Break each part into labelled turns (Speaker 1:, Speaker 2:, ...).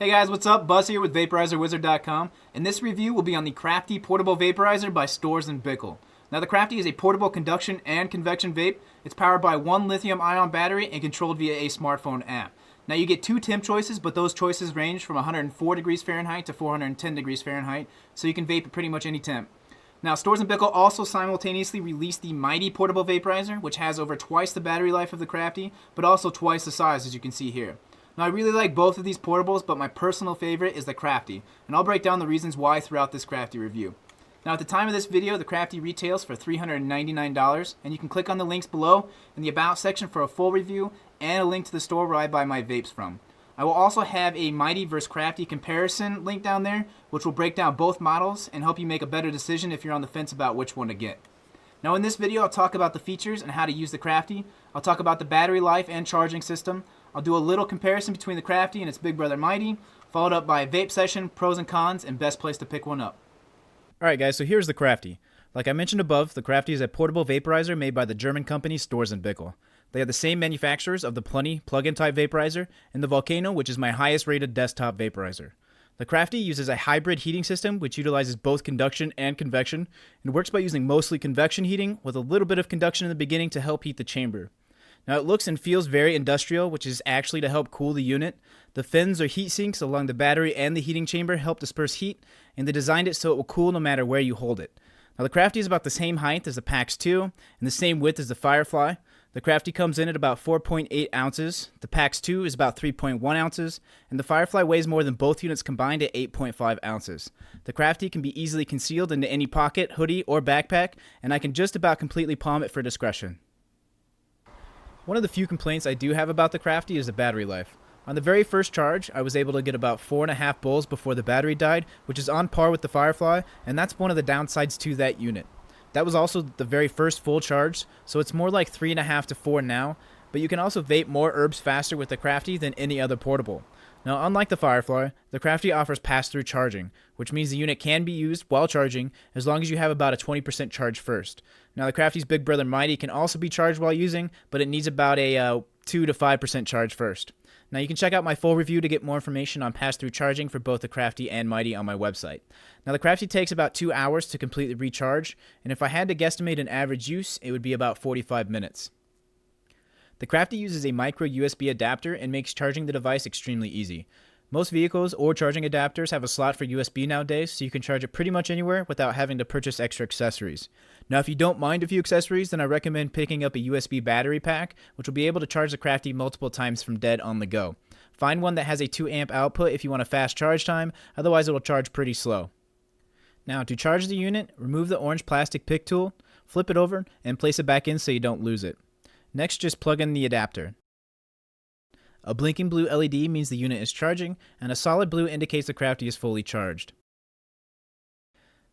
Speaker 1: Hey guys, what's up? Buzz here with VaporizerWizard.com, and this review will be on the Crafty Portable Vaporizer by Storz&Bickel. Now the Crafty is a portable conduction and convection vape. It's powered by one lithium-ion battery and controlled via a smartphone app. Now you get two temp choices, but those choices range from 104 degrees Fahrenheit to 410 degrees Fahrenheit, so you can vape at pretty much any temp. Now Storz&Bickel also simultaneously released the Mighty Portable Vaporizer, which has over twice the battery life of the Crafty, but also twice the size, as you can see here. Now I really like both of these portables, but my personal favorite is the Crafty, and I'll break down the reasons why throughout this Crafty review. Now at the time of this video, the Crafty retails for $399, and you can click on the links below in the About section for a full review and a link to the store where I buy my vapes from. I will also have a Mighty vs Crafty comparison link down there, which will break down both models and help you make a better decision if you're on the fence about which one to get. Now in this video, I'll talk about the features and how to use the Crafty. I'll talk about the battery life and charging system. I'll do a little comparison between the Crafty and its big brother Mighty, followed up by a vape session, pros and cons, and best place to pick one up.
Speaker 2: Alright guys, so here's the Crafty. Like I mentioned above, the Crafty is a portable vaporizer made by the German company Storz&Bickel. They are the same manufacturers of the Plenty plug-in type vaporizer and the Volcano, which is my highest rated desktop vaporizer. The Crafty uses a hybrid heating system which utilizes both conduction and convection and works by using mostly convection heating with a little bit of conduction in the beginning to help heat the chamber. Now it looks and feels very industrial, which is actually to help cool the unit. The fins or heat sinks along the battery and the heating chamber help disperse heat, and they designed it so it will cool no matter where you hold it. Now the Crafty is about the same height as the PAX 2 and the same width as the Firefly. The Crafty comes in at about 4.8 ounces, the PAX 2 is about 3.1 ounces, and the Firefly weighs more than both units combined at 8.5 ounces. The Crafty can be easily concealed into any pocket, hoodie, or backpack, and I can just about completely palm it for discretion. One of the few complaints I do have about the Crafty is the battery life. On the very first charge, I was able to get about 4.5 bowls before the battery died, which is on par with the Firefly, and that's one of the downsides to that unit. That was also the very first full charge, so it's more like 3.5 to 4 now, but you can also vape more herbs faster with the Crafty than any other portable. Now, unlike the Firefly, the Crafty offers pass-through charging, which means the unit can be used while charging as long as you have about a 20% charge first. Now, the Crafty's big brother Mighty can also be charged while using, but it needs about a 2 to 5% charge first. Now, you can check out my full review to get more information on pass-through charging for both the Crafty and Mighty on my website. Now, the Crafty takes about 2 hours to completely recharge, and if I had to guesstimate an average use, it would be about 45 minutes. The Crafty uses a micro USB adapter and makes charging the device extremely easy. Most vehicles or charging adapters have a slot for USB nowadays, so you can charge it pretty much anywhere without having to purchase extra accessories. Now, if you don't mind a few accessories, then I recommend picking up a USB battery pack, which will be able to charge the Crafty multiple times from dead on the go. Find one that has a 2 amp output if you want a fast charge time, otherwise it will charge pretty slow. Now, to charge the unit, remove the orange plastic pick tool, flip it over, and place it back in so you don't lose it. Next, just plug in the adapter. A blinking blue LED means the unit is charging, and a solid blue indicates the Crafty is fully charged.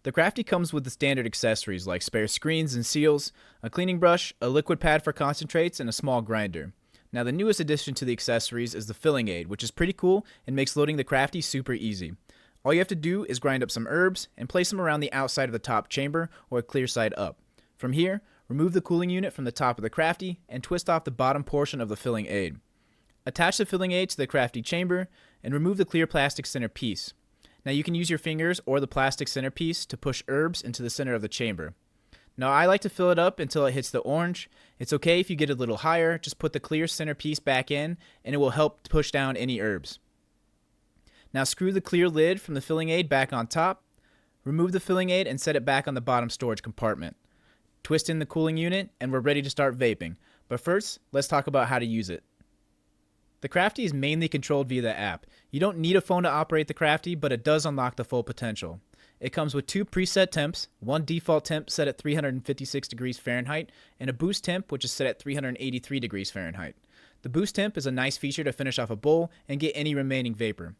Speaker 2: The Crafty comes with the standard accessories like spare screens and seals, a cleaning brush, a liquid pad for concentrates, and a small grinder. Now the newest addition to the accessories is the filling aid, which is pretty cool and makes loading the Crafty super easy. All you have to do is grind up some herbs and place them around the outside of the top chamber or clear side up. From here, remove the cooling unit from the top of the Crafty and twist off the bottom portion of the filling aid. Attach the filling aid to the Crafty chamber and remove the clear plastic center piece. Now you can use your fingers or the plastic center piece to push herbs into the center of the chamber. Now I like to fill it up until it hits the orange. It's okay if you get a little higher, just put the clear center piece back in and it will help push down any herbs. Now screw the clear lid from the filling aid back on top. Remove the filling aid and set it back on the bottom storage compartment. Twist in the cooling unit and we're ready to start vaping. But first, let's talk about how to use it. The Crafty is mainly controlled via the app. You don't need a phone to operate the Crafty, but it does unlock the full potential. It comes with 2 preset temps, one default temp set at 356 degrees Fahrenheit, and a boost temp which is set at 383 degrees Fahrenheit. The boost temp is a nice feature to finish off a bowl and get any remaining vapor.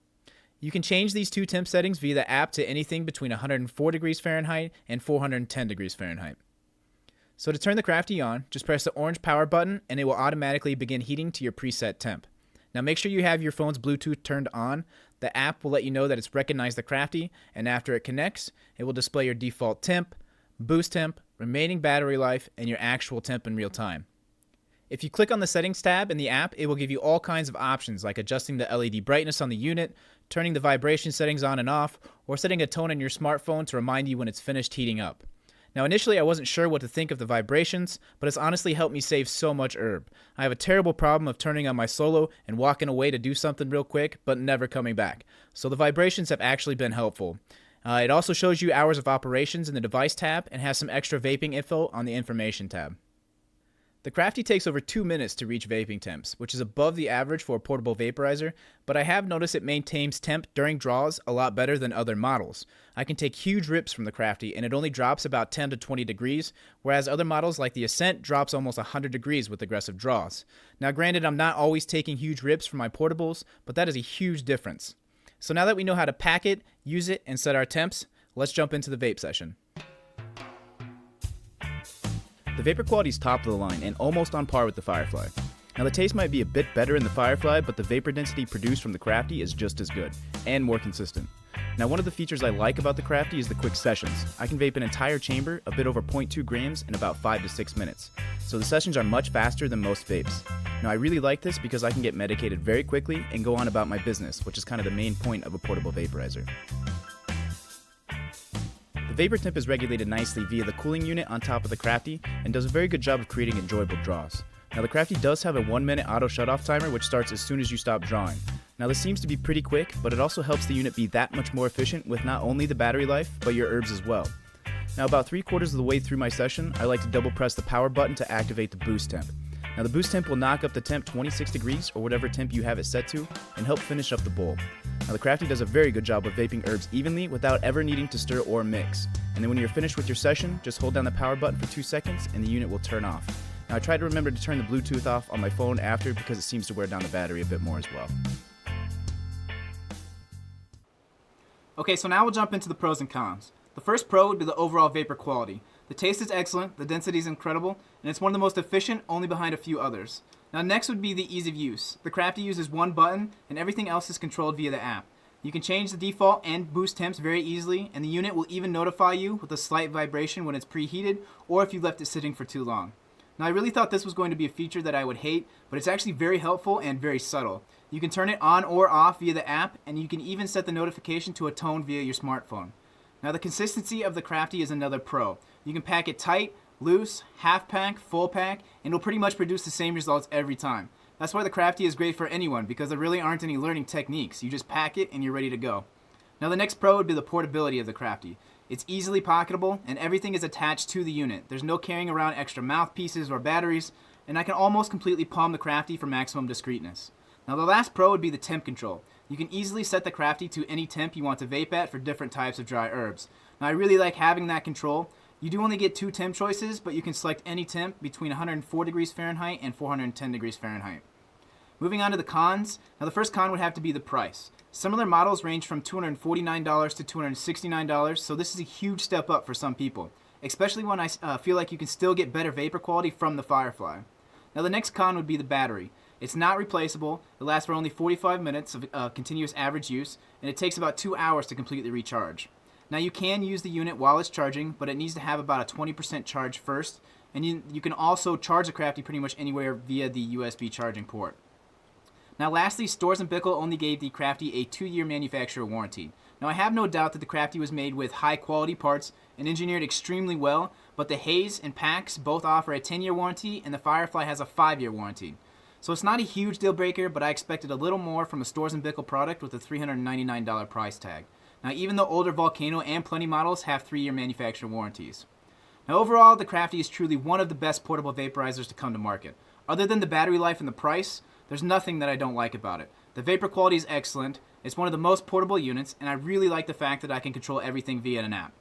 Speaker 2: You can change these 2 temp settings via the app to anything between 104 degrees Fahrenheit and 410 degrees Fahrenheit. So to turn the Crafty on, just press the orange power button and it will automatically begin heating to your preset temp. Now make sure you have your phone's Bluetooth turned on. The app will let you know that it's recognized the Crafty, and after it connects, it will display your default temp, boost temp, remaining battery life, and your actual temp in real time. If you click on the Settings tab in the app, it will give you all kinds of options like adjusting the LED brightness on the unit, turning the vibration settings on and off, or setting a tone in your smartphone to remind you when it's finished heating up. Now initially I wasn't sure what to think of the vibrations, but it's honestly helped me save so much herb. I have a terrible problem of turning on my solo and walking away to do something real quick, but never coming back. So the vibrations have actually been helpful. It also shows you hours of operations in the Device tab and has some extra vaping info on the Information tab. The Crafty takes over 2 minutes to reach vaping temps, which is above the average for a portable vaporizer, but I have noticed it maintains temp during draws a lot better than other models. I can take huge rips from the Crafty and it only drops about 10 to 20 degrees, whereas other models like the Ascent drops almost 100 degrees with aggressive draws. Now granted, I'm not always taking huge rips from my portables, but that is a huge difference. So now that we know how to pack it, use it, and set our temps, let's jump into the vape session. The vapor quality is top of the line and almost on par with the Firefly. Now the taste might be a bit better in the Firefly, but the vapor density produced from the Crafty is just as good, and more consistent. Now one of the features I like about the Crafty is the quick sessions. I can vape an entire chamber, a bit over 0.2 grams, in about 5 to 6 minutes. So the sessions are much faster than most vapes. Now I really like this because I can get medicated very quickly and go on about my business, which is kind of the main point of a portable vaporizer. The vapor temp is regulated nicely via the cooling unit on top of the Crafty and does a very good job of creating enjoyable draws. Now the Crafty does have a 1-minute auto shutoff timer which starts as soon as you stop drawing. Now this seems to be pretty quick, but it also helps the unit be that much more efficient with not only the battery life, but your herbs as well. Now about 3/4 of the way through my session, I like to double press the power button to activate the boost temp. Now the boost temp will knock up the temp 26 degrees or whatever temp you have it set to and help finish up the bowl. Now the Crafty does a very good job of vaping herbs evenly without ever needing to stir or mix. And then when you're finished with your session, just hold down the power button for 2 seconds and the unit will turn off. Now I try to remember to turn the Bluetooth off on my phone after because it seems to wear down the battery a bit more as well.
Speaker 1: Okay, so now we'll jump into the pros and cons. The first pro would be the overall vapor quality. The taste is excellent, the density is incredible, and it's one of the most efficient, only behind a few others. Now next would be the ease of use. The Crafty uses one button, and everything else is controlled via the app. You can change the default and boost temps very easily, and the unit will even notify you with a slight vibration when it's preheated, or if you left it sitting for too long. Now I really thought this was going to be a feature that I would hate, but it's actually very helpful and very subtle. You can turn it on or off via the app, and you can even set the notification to a tone via your smartphone. Now the consistency of the Crafty is another pro. You can pack it tight, loose, half pack, full pack, and it'll pretty much produce the same results every time. That's why the Crafty is great for anyone, because there really aren't any learning techniques. You just pack it and you're ready to go. Now the next pro would be the portability of the Crafty. It's easily pocketable and everything is attached to the unit. There's no carrying around extra mouthpieces or batteries, and I can almost completely palm the Crafty for maximum discreetness. Now the last pro would be the temp control. You can easily set the Crafty to any temp you want to vape at for different types of dry herbs. Now I really like having that control. You do only get 2 temp choices, but you can select any temp between 104 degrees Fahrenheit and 410 degrees Fahrenheit. Moving on to the cons. Now the first con would have to be the price. Similar models range from $249 to $269, so this is a huge step up for some people, especially when I feel like you can still get better vapor quality from the Firefly. Now the next con would be the battery. It's not replaceable, it lasts for only 45 minutes of continuous average use, and it takes about 2 hours to completely recharge. Now you can use the unit while it's charging, but it needs to have about a 20% charge first, and you can also charge the Crafty pretty much anywhere via the USB charging port. Now lastly, Storz&Bickel only gave the Crafty a 2-year manufacturer warranty. Now I have no doubt that the Crafty was made with high quality parts and engineered extremely well, but the Haze and PAX both offer a 10-year warranty and the Firefly has a 5-year warranty. So it's not a huge deal breaker, but I expected a little more from a Storz&Bickel product with a $399 price tag. Now even the older Volcano and Plenty models have 3-year manufacturer warranties. Now overall, the Crafty is truly one of the best portable vaporizers to come to market. Other than the battery life and the price, there's nothing that I don't like about it. The vapor quality is excellent, it's one of the most portable units, and I really like the fact that I can control everything via an app.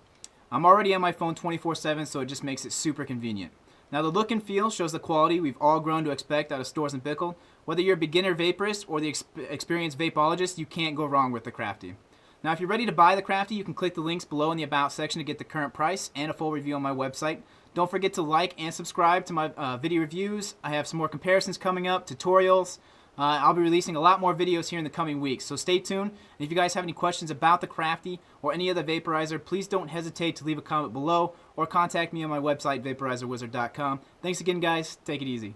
Speaker 1: I'm already on my phone 24/7, so it just makes it super convenient. Now the look and feel shows the quality we've all grown to expect out of Storz&Bickel. Whether you're a beginner vaporist or the experienced vapeologist, you can't go wrong with the Crafty. Now if you're ready to buy the Crafty, you can click the links below in the About section to get the current price and a full review on my website. Don't forget to like and subscribe to my video reviews. I have some more comparisons coming up, tutorials. I'll be releasing a lot more videos here in the coming weeks, so stay tuned. And if you guys have any questions about the Crafty or any other vaporizer, please don't hesitate to leave a comment below or contact me on my website, vaporizerwizard.com. Thanks again, guys. Take it easy.